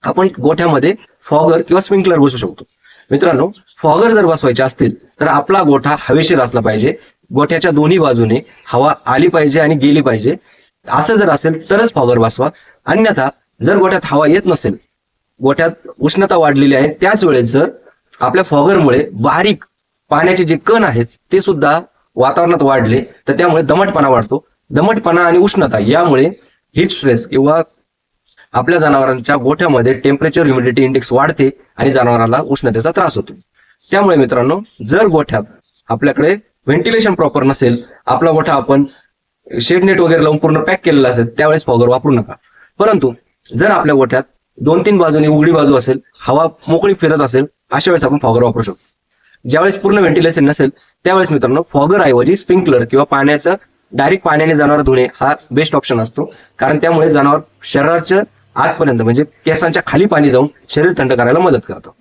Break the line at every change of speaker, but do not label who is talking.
आपण गोठ्यामध्ये फॉगर किंवा स्प्रिंकलर बसवू शकतो. मित्रांनो, फॉगर जर बसवायचे असतील तर आपला गोठा हवेशीर असला पाहिजे. गोठ्याच्या दोन्ही बाजूने हवा आली पाहिजे आणि गेली पाहिजे. असं जर असेल तरच फॉगर बसवा. अन्यथा जर गोठ्यात हवा येत नसेल, गोठ्यात उष्णता वाढलेली आहे, त्याच वेळेस जर आपल्या फॉगरमुळे बारीक पाण्याचे जे कण आहेत ते सुद्धा वातावरणात वाढले तर त्यामुळे दमटपणा वाढतो. दमटपणा आणि उष्णता यामुळे हीट स्ट्रेस किंवा आपल्या जनावरांच्या गोठ्यामध्ये टेम्परेचर ह्युमिडिटी इंडेक्स वाढते आणि जनावराला उष्णतेचा त्रास होतो. त्यामुळे मित्रांनो, जर गोठ्यात आपल्याकडे व्हेंटिलेशन प्रॉपर नसेल, आपला गोठा आपण शेड नेट वगैरे लावून पूर्ण पॅक केलेला असेल, त्यावेळेस फॉगर वापरू नका. परंतु जर आपल्या गोठ्यात 2-3 बाजूने उघडी बाजू असेल, हवा मोकळी फिरत असेल, अशा वेळेस आपण फॉगर वापरू शकतो. ज्यावेळेस पूर्ण व्हेंटिलेशन नसेल त्यावेळेस मित्रांनो, फॉगर ऐवजी स्प्रिंकलर किंवा पाण्याचं डायरेक्ट पाण्याने जनावर धुणे हा बेस्ट ऑप्शन असतो. कारण त्यामुळे जनावर शरीराच्या आतपर्यंत म्हणजे केसांच्या खाली पाणी जाऊन शरीर थंड करायला मदत करतं.